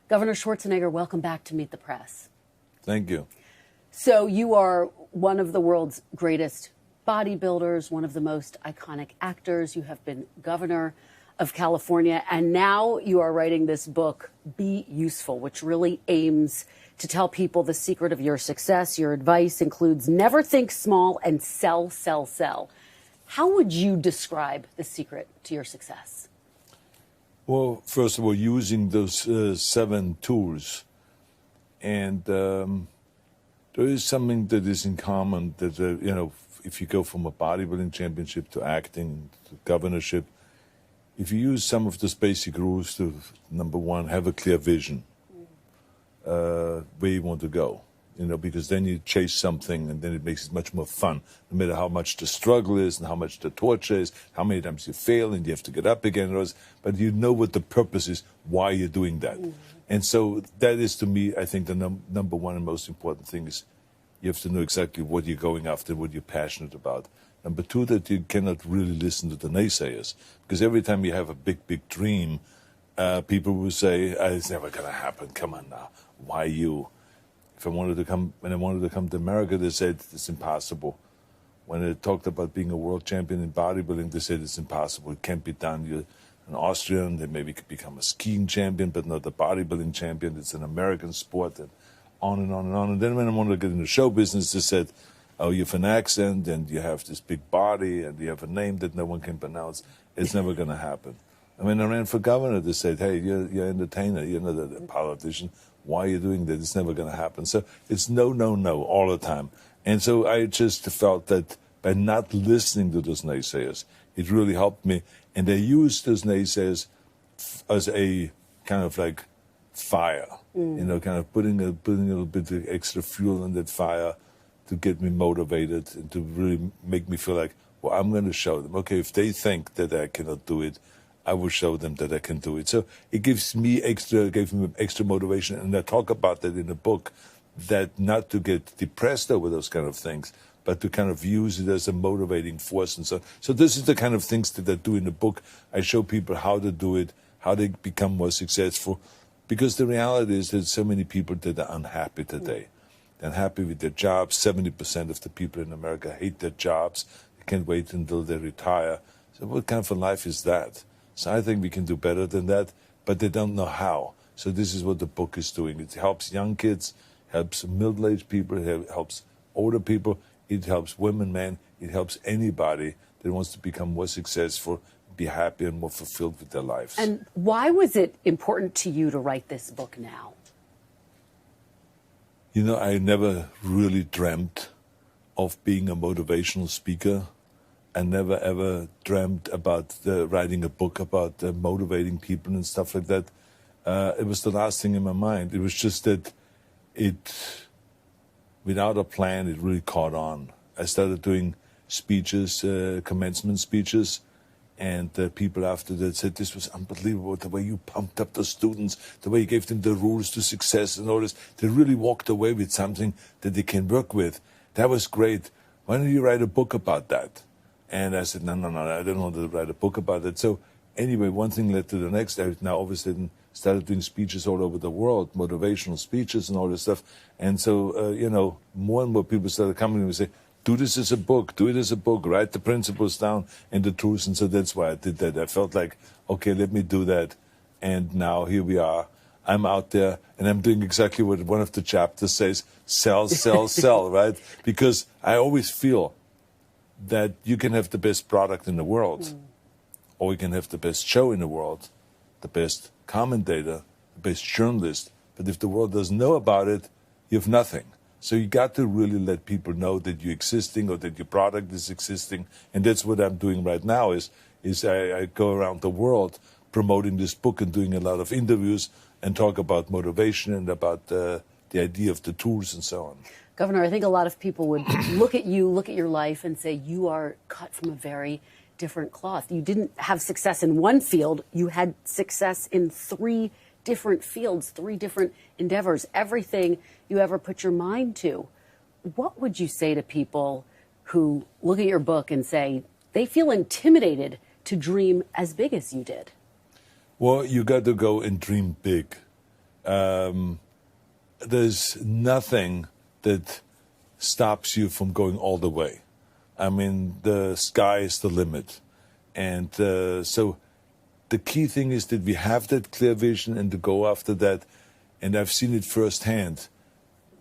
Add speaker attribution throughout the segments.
Speaker 1: Governor Schwarzenegger, welcome back to Meet the Press.
Speaker 2: Thank you.
Speaker 1: So you are one of the world's greatest bodybuilders, one of the most iconic actors. You have been governor of California, and now you are writing this book, Be Useful, which really aims to tell people the secret of your success. Your advice includes never think small and sell, sell, sell. How would you describe the secret to your success?
Speaker 2: Well, first of all, using those 7 tools. And there is something that is in common that, if you go from a bodybuilding championship to acting, to governorship, if you use some of those basic rules to, number one, have a clear vision where you want to go, because then you chase something and then it makes it much more fun, no matter how much the struggle is and how much the torture is, how many times you fail and you have to get up again. But you know what the purpose is, why you're doing that. And so that is, to me, I think the number one and most important thing is you have to know exactly what you're going after, what you're passionate about. Number two, that you cannot really listen to the naysayers, because every time you have a big, big dream, people will say, it's never going to happen. Come on now. Why you? When I wanted to come to America, they said it's impossible. When I talked about being a world champion in bodybuilding, they said it's impossible. It can't be done. You're an Austrian, they maybe could become a skiing champion, but not a bodybuilding champion. It's an American sport, and on and on and on. And then when I wanted to get into show business, they said, oh, you have an accent, and you have this big body, and you have a name that no one can pronounce. It's never going to happen. And when I ran for governor, they said, hey, you're an entertainer, you're not a politician. Why are you doing that? It's never going to happen. So it's no, no, no all the time. And so I just felt that by not listening to those naysayers, it really helped me. And I used those naysayers as a kind of like fire, kind of putting a little bit of extra fuel in that fire to get me motivated and to really make me feel like, well, I'm going to show them. Okay, if they think that I cannot do it, I will show them that I can do it. So it gave me extra motivation, and I talk about that in the book, that not to get depressed over those kind of things, but to kind of use it as a motivating force. And so this is the kind of things that I do in the book. I show people how to do it, how they become more successful, because the reality is that so many people that are unhappy today. They're unhappy with their jobs. 70% of the people in America hate their jobs. They can't wait until they retire. So what kind of a life is that? So I think we can do better than that, but they don't know how. So this is what the book is doing. It helps young kids, helps middle-aged people, it helps older people, it helps women, men, it helps anybody that wants to become more successful, be happy and more fulfilled with their lives.
Speaker 1: And why was it important to you to write this book now?
Speaker 2: I never really dreamt of being a motivational speaker. I never ever dreamt about writing a book about motivating people and stuff like that. It was the last thing in my mind. It was just that without a plan, it really caught on. I started doing speeches, commencement speeches, and people after that said, this was unbelievable, the way you pumped up the students, the way you gave them the rules to success and all this. They really walked away with something that they can work with. That was great. Why don't you write a book about that? And I said, no, I don't want to write a book about it. So anyway, one thing led to the next. I now all of a sudden started doing speeches all over the world, motivational speeches and all this stuff. And so, more and more people started coming and say, do this as a book, do it as a book, write the principles down and the truths. And so that's why I did that. I felt like, okay, let me do that. And now here we are. I'm out there and I'm doing exactly what one of the chapters says, sell, sell, sell, right? Because I always feel that you can have the best product in the world, or you can have the best show in the world, the best commentator, the best journalist. But if the world doesn't know about it, you have nothing. So you got to really let people know that you're existing or that your product is existing. And that's what I'm doing right now is I go around the world promoting this book and doing a lot of interviews and talk about motivation and about the idea of the tools and so on.
Speaker 1: Governor, I think a lot of people would look at you, look at your life and say you are cut from a very different cloth. You didn't have success in one field. You had success in 3 different fields, 3 different endeavors, everything you ever put your mind to. What would you say to people who look at your book and say they feel intimidated to dream as big as you did?
Speaker 2: Well, you got to go and dream big. there's nothing that stops you from going all the way. I mean, the sky is the limit. And so the key thing is that we have that clear vision and to go after that. And I've seen it firsthand.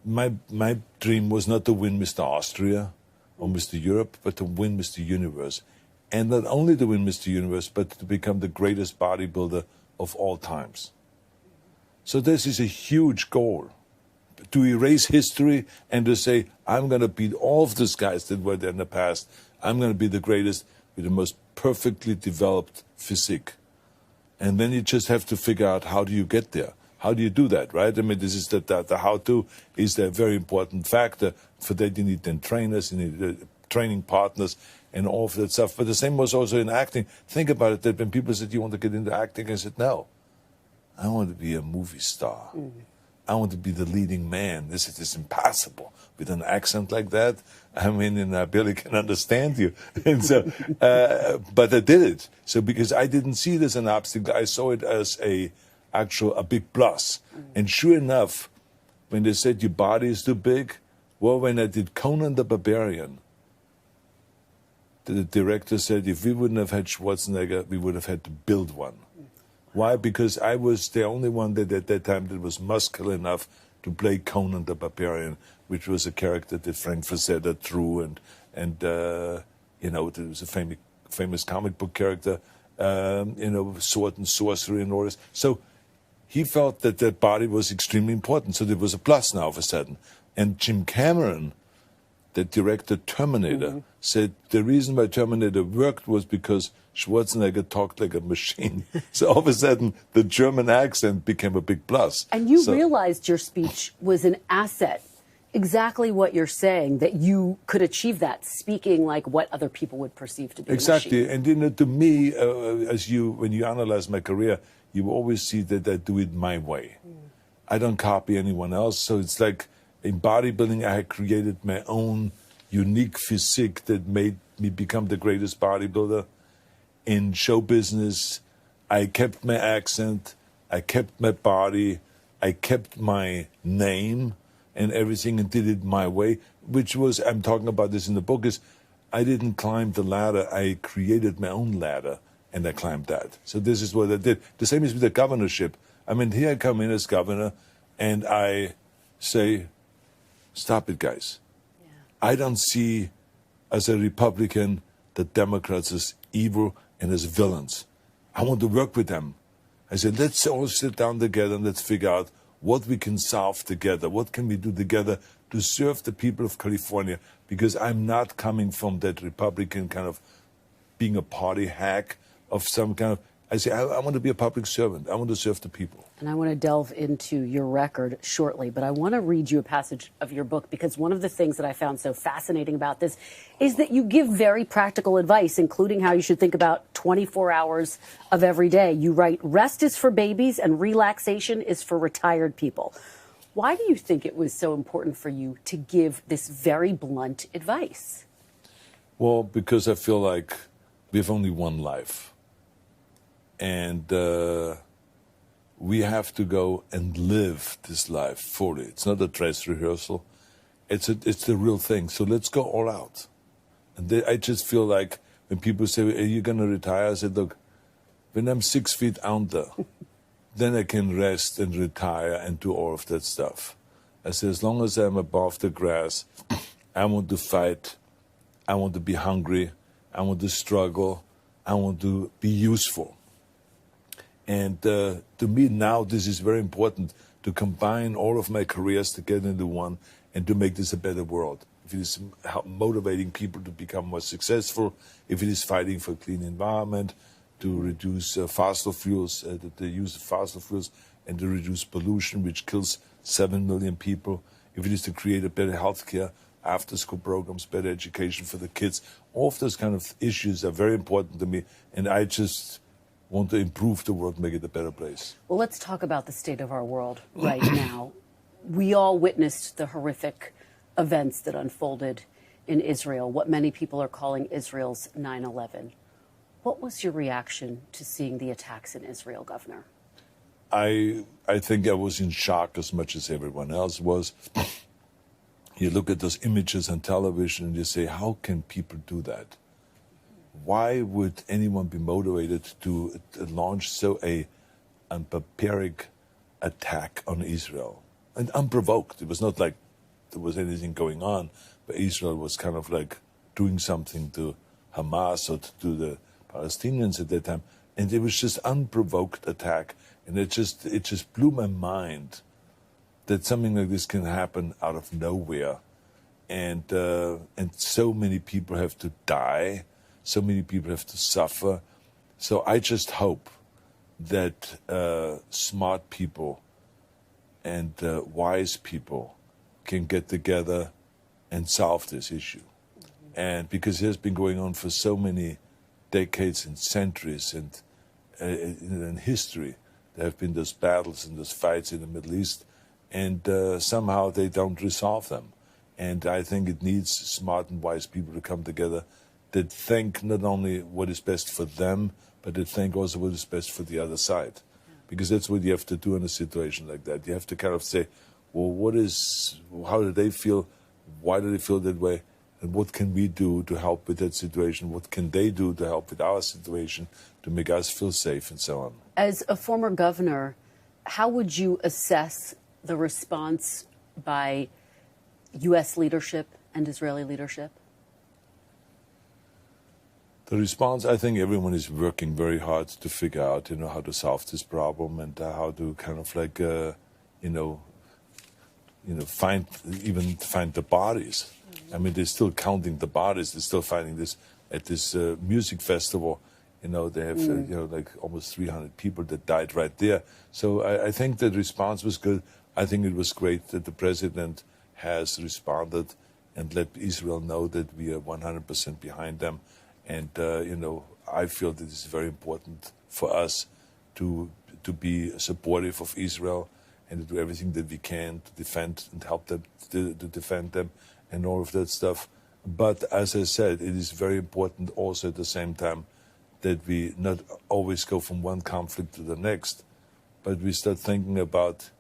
Speaker 2: My dream was not to win Mr. Austria or Mr. Europe, but to win Mr. Universe. And not only to win Mr. Universe, but to become the greatest bodybuilder of all times. So this is a huge goal. To erase history and to say, I'm going to beat all of those guys that were there in the past. I'm going to be the greatest with the most perfectly developed physique. And then you just have to figure out, how do you get there? How do you do that, right? I mean, this is the how-to is the very important factor. For that, you need then trainers, you need training partners, and all of that stuff. But the same was also in acting. Think about it, that when people said, you want to get into acting, I said, no. I want to be a movie star. I want to be the leading man. This is impossible with an accent like that. I mean, I barely can understand you. And so, but I did it. So because I didn't see it as an obstacle, I saw it as a big plus. And sure enough, when they said your body is too big, well, when I did Conan the Barbarian, the director said if we wouldn't have had Schwarzenegger, we would have had to build one. Why? Because I was the only one that at that time that was muscular enough to play Conan the Barbarian, which was a character that Frank Frazetta drew, and you know, it was a famous comic book character, you know, sword and sorcery and all this. So he felt that that body was extremely important. So there was a plus now all of a sudden. And Jim Cameron, the director Terminator, said the reason why Terminator worked was because Schwarzenegger talked like a machine. So all of a sudden, the German accent became a big plus.
Speaker 1: And you realized your speech was an asset. Exactly what you're saying, that you could achieve that, speaking like what other people would perceive to be
Speaker 2: exactly.
Speaker 1: a machine.
Speaker 2: And you know, to me, when you analyze my career, you always see that I do it my way. I don't copy anyone else. So it's like in bodybuilding, I had created my own unique physique that made me become the greatest bodybuilder. In show business, I kept my accent, I kept my body, I kept my name and everything, and did it my way, which was, I'm talking about this in the book, is I didn't climb the ladder, I created my own ladder, and I climbed that. So this is what I did. The same is with the governorship. I mean, here I come in as governor, and I say, stop it, guys. Yeah. I don't see, as a Republican, the Democrats as evil and as villains. I want to work with them. I said, let's all sit down together and let's figure out what we can solve together. What can we do together to serve the people of California? Because I'm not coming from that Republican kind of being a party hack of some kind of, I say, I want to be a public servant. I want to serve the people. And
Speaker 1: I want to delve into your record shortly, but I want to read you a passage of your book, because one of the things that I found so fascinating about this is that you give very practical advice, including how you should think about 24 hours of every day. You write, rest is for babies and relaxation is for retired people. Why do you think it was so important for you to give this very blunt advice?
Speaker 2: Well, because I feel like we have only one life. And we have to go and live this life fully. It's not a dress rehearsal. It's the real thing. So let's go all out. And I just feel like when people say, are you going to retire? I said, look, when I'm 6 feet under, then I can rest and retire and do all of that stuff. I said, as long as I'm above the grass, I want to fight. I want to be hungry. I want to struggle. I want to be useful. And to me now, this is very important, to combine all of my careers together into one and to make this a better world. If it is motivating people to become more successful, if it is fighting for a clean environment, to reduce fossil fuels, the use of fossil fuels, and to reduce pollution, which kills 7 million people, if it is to create a better healthcare, after-school programs, better education for the kids, all of those kind of issues are very important to me, and I just want to improve the world, make it a better place.
Speaker 1: Well, let's talk about the state of our world right now. We all witnessed the horrific events that unfolded in Israel, what many people are calling Israel's 9/11. What was your reaction to seeing the attacks in Israel, Governor?
Speaker 2: I think I was in shock as much as everyone else was. You look at those images on television and you say, how can people do that? Why would anyone be motivated to launch a barbaric attack on Israel? And unprovoked. It was not like there was anything going on, but Israel was kind of like doing something to Hamas or to the Palestinians at that time. And it was just unprovoked attack. And it just blew my mind that something like this can happen out of nowhere. And so many people have to die. So many people have to suffer. So I just hope that smart people and wise people can get together and solve this issue. And because it has been going on for so many decades and centuries and in history, there have been those battles and those fights in the Middle East, and somehow they don't resolve them. And I think it needs smart and wise people to come together that think not only what is best for them, but that think also what is best for the other side. Because that's what you have to do in a situation like that. You have to kind of say, well, how do they feel? Why do they feel that way? And what can we do to help with that situation? What can they do to help with our situation to make us feel safe and so on?
Speaker 1: As a former governor, how would you assess the response by U.S. leadership and Israeli leadership?
Speaker 2: The response, I think everyone is working very hard to figure out, how to solve this problem and how to kind of like, find the bodies. I mean, they're still counting the bodies. They're still finding this at this music festival. They have, like almost 300 people that died right there. So I think the response was good. I think it was great that the president has responded and let Israel know that we are 100% behind them. And, I feel that it's very important for us to be supportive of Israel and to do everything that we can to defend and help them to defend them and all of that stuff. But as I said, it is very important also at the same time that we not always go from one conflict to the next, but we start thinking about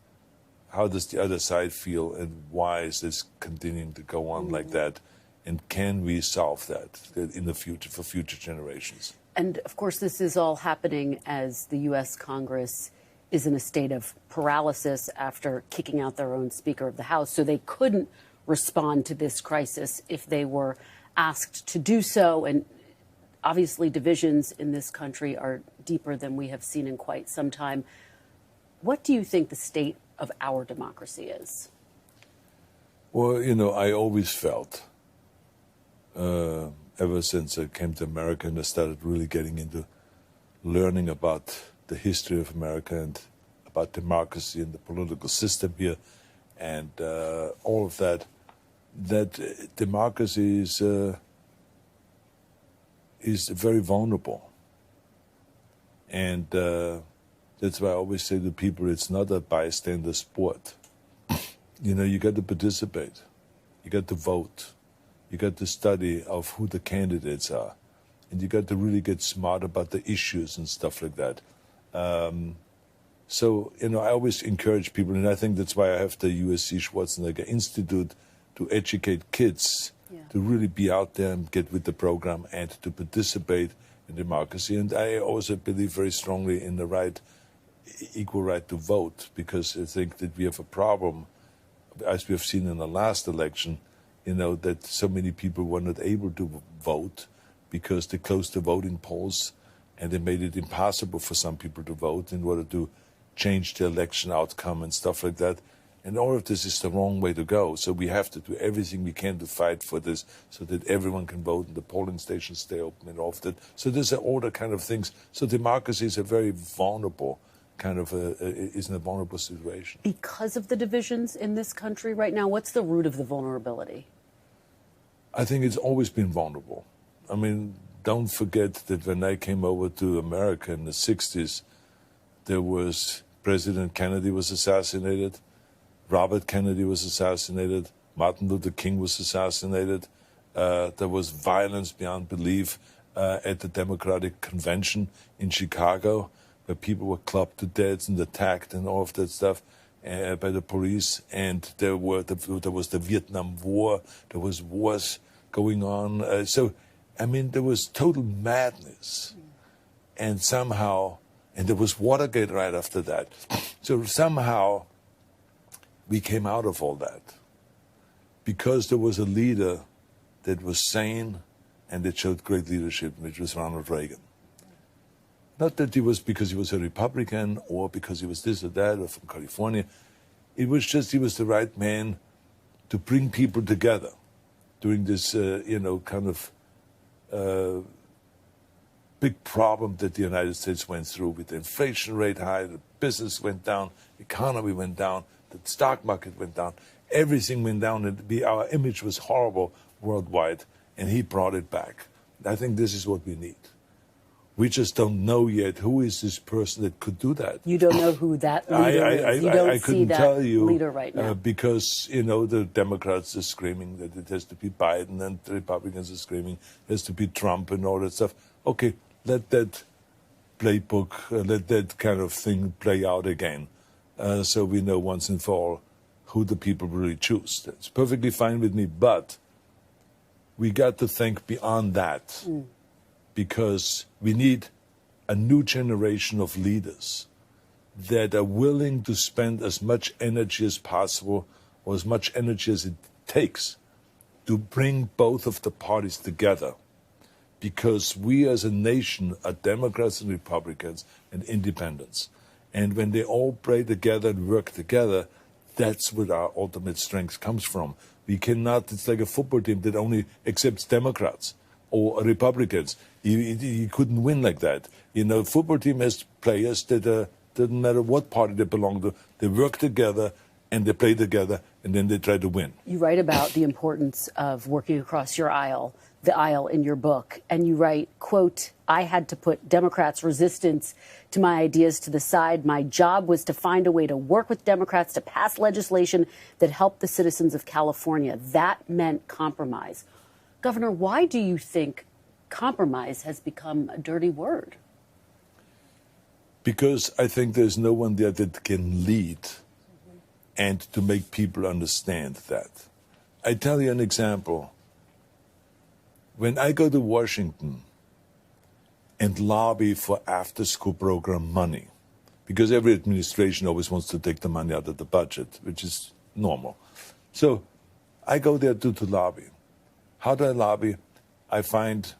Speaker 2: how does the other side feel and why is this continuing to go on like that? And can we solve that in the future for future generations?
Speaker 1: And, of course, this is all happening as the U.S. Congress is in a state of paralysis after kicking out their own Speaker of the House. So they couldn't respond to this crisis if they were asked to do so. And obviously divisions in this country are deeper than we have seen in quite some time. What do you think the state of our democracy is?
Speaker 2: Well, I always felt ever since I came to America and I started really getting into learning about the history of America and about democracy and the political system here and all of that, that democracy is very vulnerable. And that's why I always say to people, it's not a bystander sport. You got to participate. You got to vote. You got to study of who the candidates are. And you got to really get smart about the issues and stuff like that. So, I always encourage people, and I think that's why I have the USC Schwarzenegger Institute to educate kids to really be out there and get with the program and to participate in democracy. And I also believe very strongly in the equal right to vote, because I think that we have a problem, as we have seen in the last election, that so many people were not able to vote because they closed the voting polls and they made it impossible for some people to vote in order to change the election outcome and stuff like that. And all of this is the wrong way to go. So we have to do everything we can to fight for this so that everyone can vote and the polling stations stay open and all of that. So there's all the kind of things. So democracy is a very vulnerable is in a vulnerable situation. Because
Speaker 1: of the divisions in this country right now, what's the root of the vulnerability?
Speaker 2: I think it's always been vulnerable. I mean, don't forget that when I came over to America in the 60s, there was President Kennedy was assassinated, Robert Kennedy was assassinated, Martin Luther King was assassinated. There was violence beyond belief at the Democratic Convention in Chicago, where people were clubbed to death and attacked and all of that stuff by the police. And there was the Vietnam War. There was wars going on. So, I mean, there was total madness. And somehow, and there was Watergate right after that. So somehow we came out of all that because there was a leader that was sane and that showed great leadership, which was Ronald Reagan. Not that he was because he was a Republican or because he was this or that or from California. It was just he was the right man to bring people together during this, kind of big problem that the United States went through with the inflation rate high, the business went down, the economy went down, the stock market went down, everything went down, and our image was horrible worldwide, and he brought it back. I think this is what we need. We just don't know yet who is this person that could do that.
Speaker 1: You don't know who that leader is. You don't see that leader right now.
Speaker 2: Because, the Democrats are screaming that it has to be Biden, and the Republicans are screaming it has to be Trump and all that stuff. Okay, let that playbook, let that kind of thing play out again. So we know once and for all who the people really choose. That's perfectly fine with me, but we got to think beyond that. Because we need a new generation of leaders that are willing to spend as much energy as possible or as much energy as it takes to bring both of the parties together. Because we as a nation are Democrats and Republicans and independents. And when they all play together and work together, that's where our ultimate strength comes from. We cannot, it's like a football team that only accepts Democrats or Republicans. You couldn't win like that. Football team has players that doesn't matter what party they belong to. They work together and they play together, and then they try to win. You
Speaker 1: write about the importance of working across the aisle in your book, and you write, quote, "I had to put Democrats' resistance to my ideas to the side. My job was to find a way to work with Democrats to pass legislation that helped the citizens of California. That meant compromise." Governor, why do you think compromise has become a dirty word?
Speaker 2: Because I think there's no one there that can lead and to make people understand that. I tell you an example. When I go to Washington and lobby for after-school program money, because every administration always wants to take the money out of the budget, which is normal. So I go there to lobby. How do I lobby? I find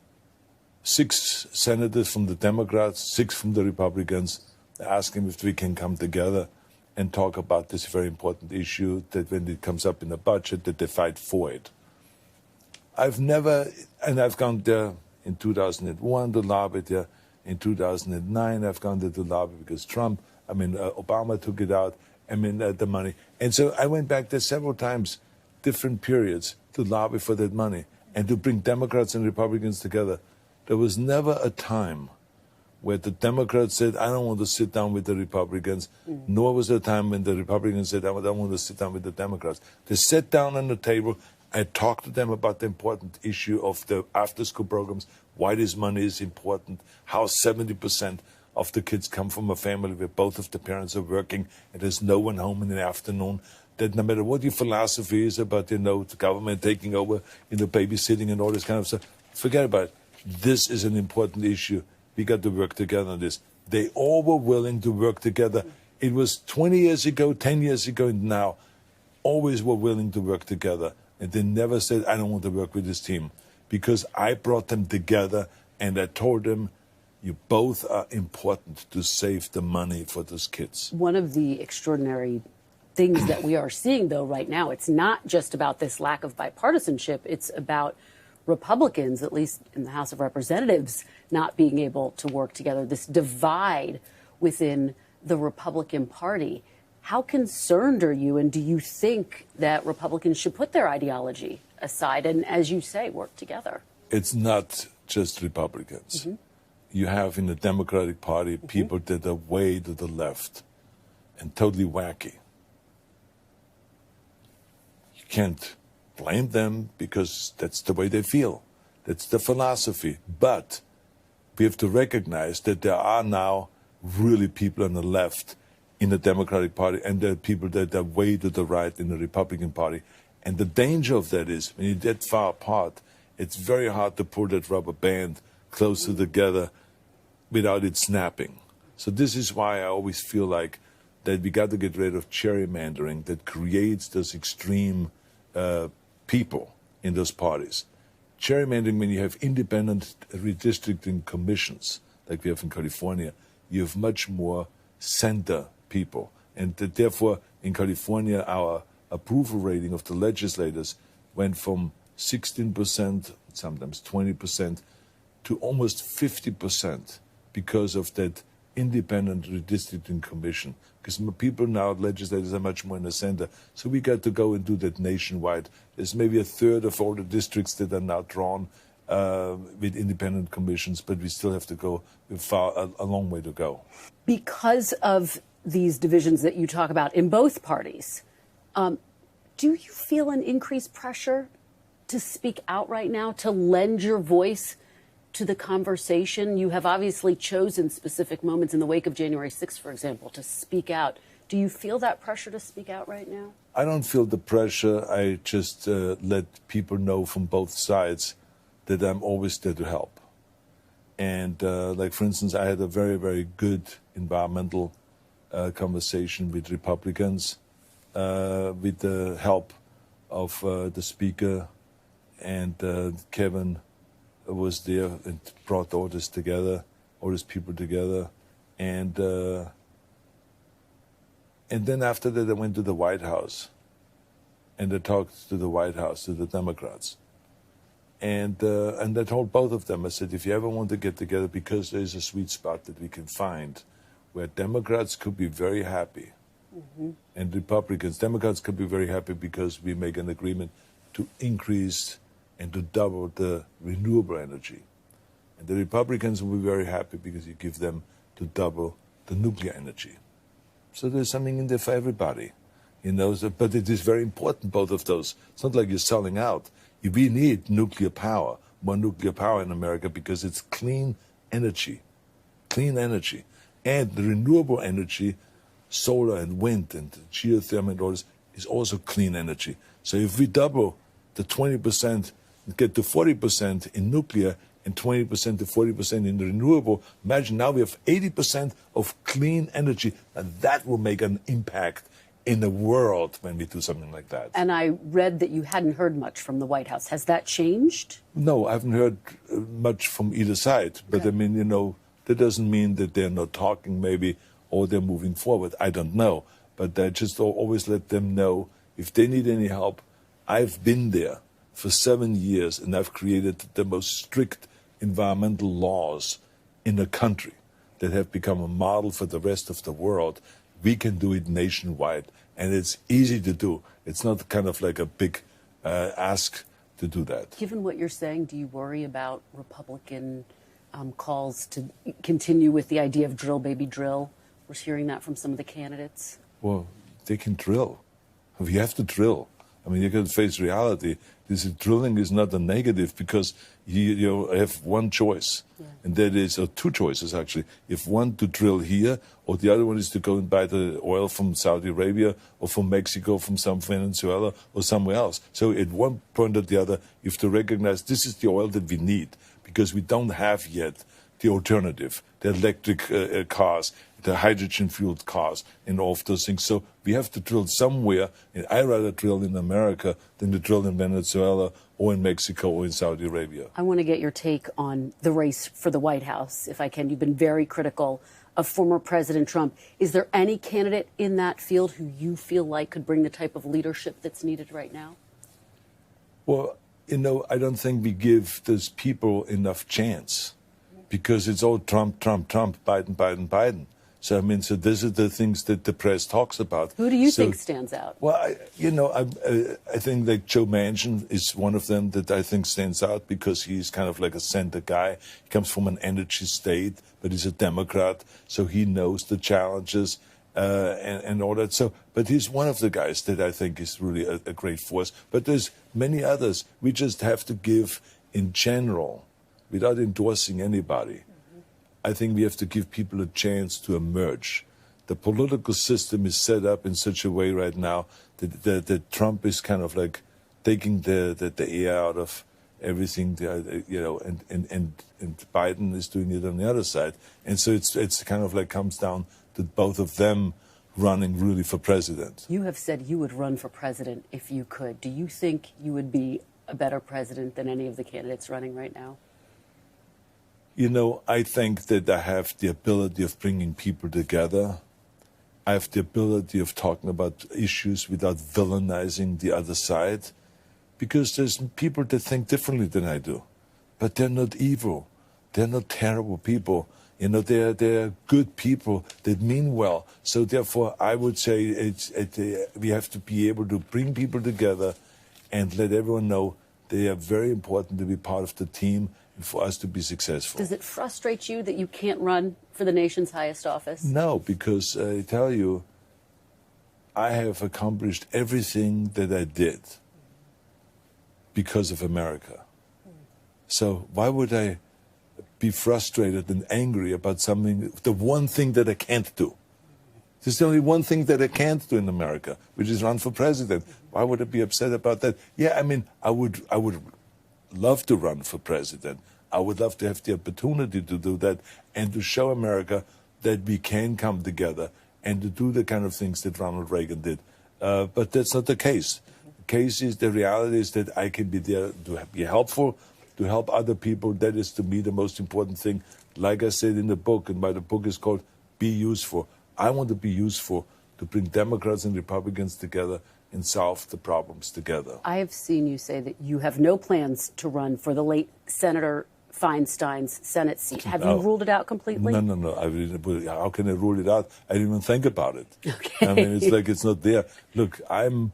Speaker 2: 6 senators from the Democrats, 6 from the Republicans. I ask them if we can come together and talk about this very important issue, that when it comes up in the budget, that they fight for it. I've gone there in 2001 to lobby there. In 2009, I've gone there to lobby because Obama took it out, the money. And so I went back there several times, different periods, to lobby for that money and to bring Democrats and Republicans together. There was never a time where the Democrats said, I don't want to sit down with the Republicans, nor was there a time when the Republicans said, I don't want to sit down with the Democrats. They sat down on the table. I talked to them about the important issue of the after-school programs, why this money is important, how 70% of the kids come from a family where both of the parents are working and there's no one home in the afternoon, that no matter what your philosophy is about, the government taking over, babysitting and all this kind of stuff, forget about it. This is an important issue. We got to work together on this. They all were willing to work together. It was 20 years ago, 10 years ago, and now always were willing to work together. And they never said, I don't want to work with this team. Because I brought them together and I told them, you both are important to save the money for those kids.
Speaker 1: One of the extraordinary things that we are seeing, though, right now, it's not just about this lack of bipartisanship. It's about Republicans, at least in the House of Representatives, not being able to work together, this divide within the Republican Party. How concerned are you, and do you think that Republicans should put their ideology aside and, as you say, work together?
Speaker 2: It's not just Republicans. You have in the Democratic Party people that are way to the left and totally wacky. You can't blame them because that's the way they feel. That's the philosophy. But we have to recognize that there are now really people on the left in the Democratic Party, and there are people that are way to the right in the Republican Party. And the danger of that is, when you're that far apart, it's very hard to pull that rubber band closer together without it snapping. So this is why I always feel like that we got to get rid of gerrymandering that creates those extreme people in those parties. Gerrymandering, when you have independent redistricting commissions, like we have in California, you have much more center people. And therefore, in California, our approval rating of the legislators went from 16%, sometimes 20%, to almost 50% because of that independent redistricting commission. Because people now, legislators, are much more in the center. So we got to go and do that nationwide. There's maybe a third of all the districts that are now drawn with independent commissions, but we still have to go a long way to go.
Speaker 1: Because of these divisions that you talk about in both parties, do you feel an increased pressure to speak out right now, to lend your voice to the conversation? You have obviously chosen specific moments in the wake of January 6th, for example, to speak out. Do you feel that pressure to speak out right now?
Speaker 2: I don't feel the pressure. I just let people know from both sides that I'm always there to help. And like, for instance, I had a very, very good environmental conversation with Republicans with the help of the Speaker, and Kevin was there and brought all this together, all these people together. And then after that, I went to the White House, and I talked to the White House, to the Democrats. And I told both of them, I said, if you ever want to get together, because there's a sweet spot that we can find where Democrats could be very happy, and Democrats could be very happy because we make an agreement to increase and to double the renewable energy. And the Republicans will be very happy because you give them to double the nuclear energy. So there's something in there for everybody, you know. But it is very important, both of those. It's not like you're selling out. We need nuclear power, more nuclear power in America, because it's clean energy. And the renewable energy, solar and wind and geothermal and all this, is also clean energy. So if we double the 20%, get to 40% in nuclear and 20% to 40% in the renewable, imagine now we have 80% of clean energy, and that will make an impact in the world when we do something like that.
Speaker 1: And I read that you hadn't heard much from the White House. Has that changed?
Speaker 2: No, I haven't heard much from either side. But I mean, you know, that doesn't mean that they're not talking maybe, or they're moving forward. I don't know. But I just always let them know if they need any help. I've been there for 7 years, and I've created the most strict environmental laws in the country that have become a model for the rest of the world. We can do it nationwide, and it's easy to do. It's not kind of like a big ask to do that.
Speaker 1: Given what you're saying, do you worry about Republican calls to continue with the idea of drill, baby, drill? We're hearing that from some of the candidates.
Speaker 2: Well, they can drill. We have to drill. I mean, you got to face reality. Drilling is not a negative, because you have one choice, and that is, or two choices actually. If one to drill here, or the other one is to go and buy the oil from Saudi Arabia or from Mexico, from some Venezuela or somewhere else. So at one point or the other, you have to recognize this is the oil that we need, because we don't have yet the alternative, the electric cars, the hydrogen-fueled cars, and all of those things. So we have to drill somewhere, and I'd rather drill in America than to drill in Venezuela or in Mexico or in Saudi Arabia.
Speaker 1: I want to get your take on the race for the White House, if I can. You've been very critical of former President Trump. Is there any candidate in that field who you feel like could bring the type of leadership that's needed right now?
Speaker 2: Well, you know, I don't think we give those people enough chance, because it's all Trump, Trump, Trump, Biden, Biden, Biden. So, I mean, so these are the things that the press talks about.
Speaker 1: Who do you think stands out?
Speaker 2: Well, I think like Joe Manchin is one of them that I think stands out, because he's kind of like a center guy. He comes from an energy state, but he's a Democrat, so he knows the challenges and all that. So, but he's one of the guys that I think is really a great force. But there's many others. We just have to give, in general, without endorsing anybody, I think we have to give people a chance to emerge. The political system is set up in such a way right now that Trump is kind of like taking the air out of everything, and Biden is doing it on the other side. And so it's kind of like comes down to both of them running really for president.
Speaker 1: You have said you would run for president if you could. Do you think you would be a better president than any of the candidates running right now?
Speaker 2: I think that I have the ability of bringing people together. I have the ability of talking about issues without villainizing the other side, because there's people that think differently than I do, but they're not evil. They're not terrible people. They're good people that mean well. So therefore, I would say we have to be able to bring people together and let everyone know they are very important to be part of the team and for us to be successful.
Speaker 1: Does it frustrate you that you can't run for the nation's highest office?
Speaker 2: No, because I tell you, I have accomplished everything that I did because of America. So why would I be frustrated and angry about something, the one thing that I can't do? There's only one thing that I can't do in America, which is run for president. Why would I be upset about that? Yeah, I mean, I would love to run for president. I would love to have the opportunity to do that and to show America that we can come together and to do the kind of things that Ronald Reagan did. But that's not the case. The case is, the reality is that I can be there to be helpful, to help other people. That is, to me, the most important thing. Like I said in the book, and the book is called Be Useful. I want to be useful to bring Democrats and Republicans together and solve the problems together. I
Speaker 1: have seen you say that you have no plans to run for the late Senator Feinstein's Senate seat. Have you ruled it out completely?
Speaker 2: No. How can I rule it out? I didn't even think about it.
Speaker 1: Okay.
Speaker 2: I mean, it's like it's not there. Look, I'm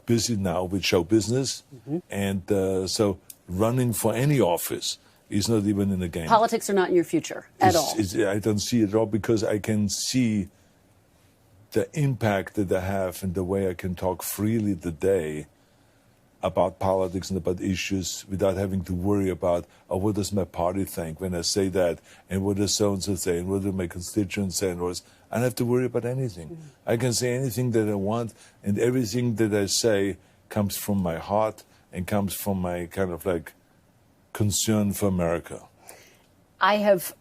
Speaker 2: busy now with show business, and so running for any office is not even in the game.
Speaker 1: Politics are not in your future at all.
Speaker 2: I don't see it at all, because I can see the impact that I have and the way I can talk freely today about politics and about issues without having to worry about, what does my party think when I say that, and what does so-and-so say, and what do my constituents say, and I don't have to worry about anything. I can say anything that I want, and everything that I say comes from my heart and comes from my kind of like concern for America.
Speaker 1: I have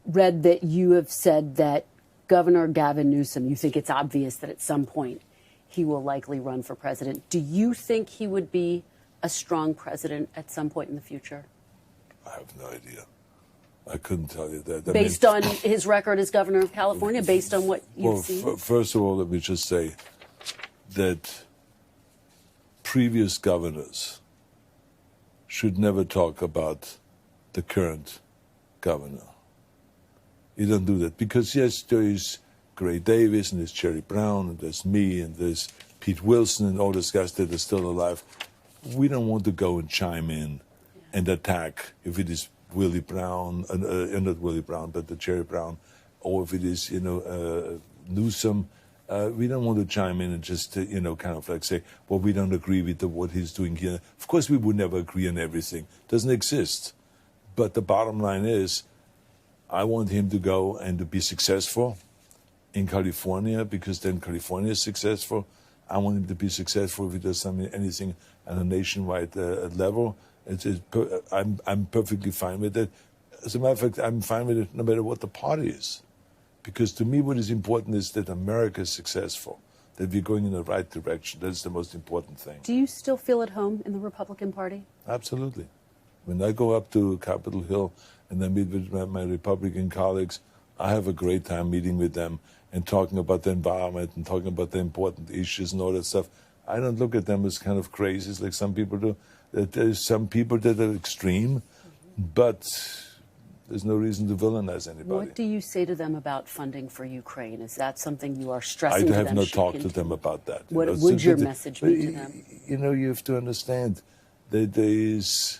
Speaker 1: read that you have said that Governor Gavin Newsom, you think it's obvious that at some point he will likely run for president. Do you think he would be a strong president at some point in the future?
Speaker 2: I have no idea. I couldn't tell you that.
Speaker 1: Based on his record as governor of California, based on what you've seen?
Speaker 2: First of all, let me just say that previous governors should never talk about the current governor. You don't do that, because yes, there is Gray Davis and there's Jerry Brown and there's me and there's Pete Wilson and all those guys that are still alive. We don't want to go and chime in and attack if it is Willie Brown, not Willie Brown, but the Jerry Brown, or if it is Newsom. We don't want to chime in and just kind of like say, well, we don't agree with what he's doing here. Of course, we would never agree on everything. It doesn't exist. But the bottom line is, I want him to go and to be successful in California, because then California is successful. I want him to be successful if he does anything on a nationwide level. I'm perfectly fine with it. As a matter of fact, I'm fine with it no matter what the party is. Because to me, what is important is that America is successful, that we're going in the right direction. That's the most important thing.
Speaker 1: Do you still feel at home in the Republican Party?
Speaker 2: Absolutely. When I go up to Capitol Hill and I meet with my Republican colleagues, I have a great time meeting with them and talking about the environment and talking about the important issues and all that stuff. I don't look at them as kind of crazies like some people do. There's some people that are extreme, but there's no reason to villainize anybody.
Speaker 1: What do you say to them about funding for Ukraine? Is that something you are stressing to them?
Speaker 2: I have not talked to them about that.
Speaker 1: What would your message be to them?
Speaker 2: You have to understand that there is...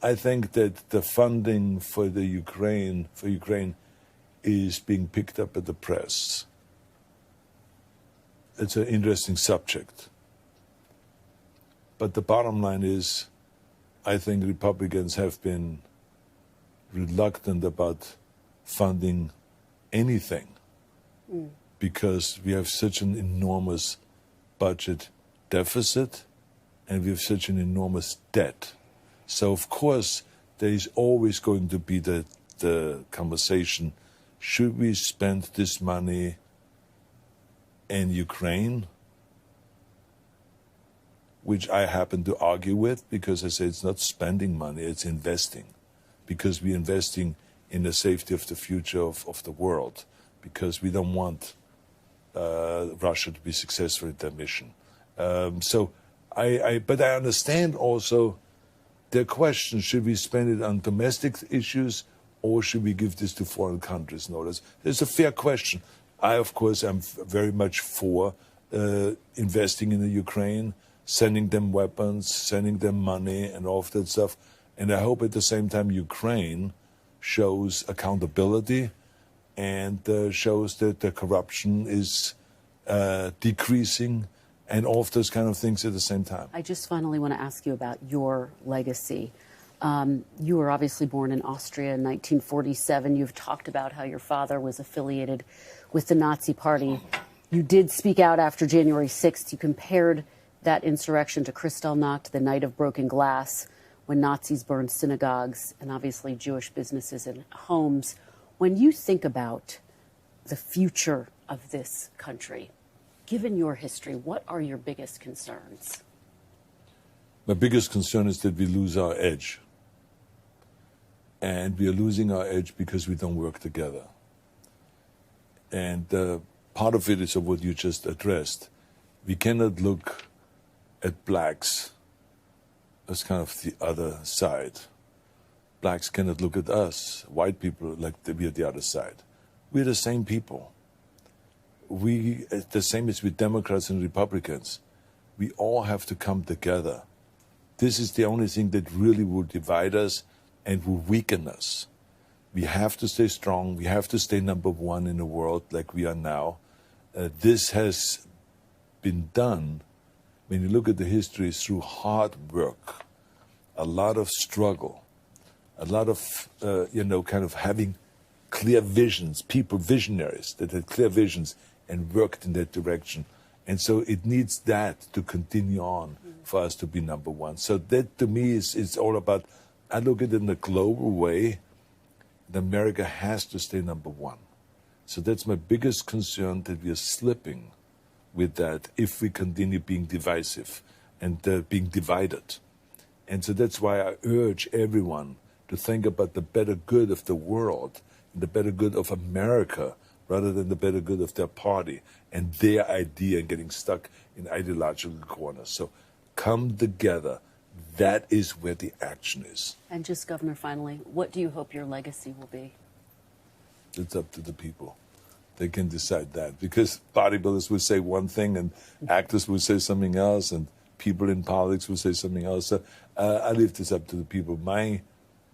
Speaker 2: I think that the funding for Ukraine is being picked up at the press. It's an interesting subject. But the bottom line is, I think Republicans have been reluctant about funding anything because we have such an enormous budget deficit and we have such an enormous debt. So, of course, there is always going to be the conversation, should we spend this money in Ukraine? Which I happen to argue with because I say it's not spending money, it's investing. Because we're investing in the safety of the future of the world. Because we don't want Russia to be successful in their mission. But I understand also the question, should we spend it on domestic issues or should we give this to foreign countries? No, that's a fair question. I, of course, am very much for investing in the Ukraine, sending them weapons, sending them money and all of that stuff. And I hope at the same time Ukraine shows accountability and shows that the corruption is decreasing and all of those kind of things at the same time.
Speaker 1: I just finally want to ask you about your legacy. You were obviously born in Austria in 1947. You've talked about how your father was affiliated with the Nazi Party. You did speak out after January 6th. You compared that insurrection to Kristallnacht, the night of broken glass, when Nazis burned synagogues and obviously Jewish businesses and homes. When you think about the future of this country, given your history, what are your biggest concerns?
Speaker 2: My biggest concern is that we lose our edge. And we are losing our edge because we don't work together. And part of it is of what you just addressed. We cannot look at blacks as kind of the other side. Blacks cannot look at us, white people, like we are the other side. We're the same people. We, the same as with Democrats and Republicans, we all have to come together. This is the only thing that really will divide us and will weaken us. We have to stay strong. We have to stay number one in the world like we are now. This has been done, when you look at the history, through hard work, a lot of struggle, a lot of, kind of having clear visions, people, visionaries that had clear visions and worked in that direction. And so it needs that to continue on for us to be number one. So that to me is all about, I look at it in a global way, that America has to stay number one. So that's my biggest concern, that we are slipping with that if we continue being divisive and being divided. And so that's why I urge everyone to think about the better good of the world, the better good of America, rather than the better good of their party and their idea and getting stuck in ideological corners. So come together. That is where the action is.
Speaker 1: And just, Governor, finally, what do you hope your legacy will be?
Speaker 2: It's up to the people. They can decide that. Because bodybuilders will say one thing and actors will say something else and people in politics will say something else. So I leave this up to the people. My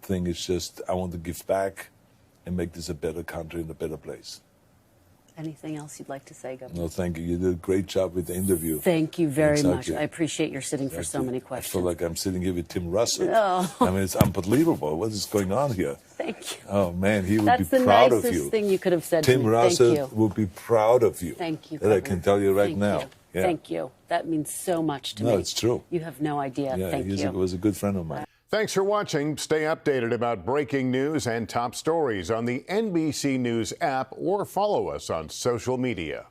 Speaker 2: thing is just I want to give back and make this a better country and a better place.
Speaker 1: Anything else you'd like to say, Governor?
Speaker 2: No, thank you. You did a great job with the interview.
Speaker 1: Thank you very much. I appreciate your sitting for so many questions.
Speaker 2: I feel like I'm sitting here with Tim Russell.
Speaker 1: Oh.
Speaker 2: I mean, it's unbelievable. What is going on here?
Speaker 1: Thank you.
Speaker 2: Oh, man, he would be proud of you.
Speaker 1: That's the nicest thing you could have said
Speaker 2: Tim
Speaker 1: to me.
Speaker 2: Russell
Speaker 1: Thank you.
Speaker 2: will be proud of you.
Speaker 1: Thank you,
Speaker 2: That I can tell you right now.
Speaker 1: Yeah. Thank you. That means so much to me.
Speaker 2: No, it's true.
Speaker 1: You have no idea.
Speaker 2: Yeah,
Speaker 1: Thank you.
Speaker 2: He was a good friend of mine.
Speaker 3: Thanks for watching. Stay updated about breaking news and top stories on the NBC News app or follow us on social media.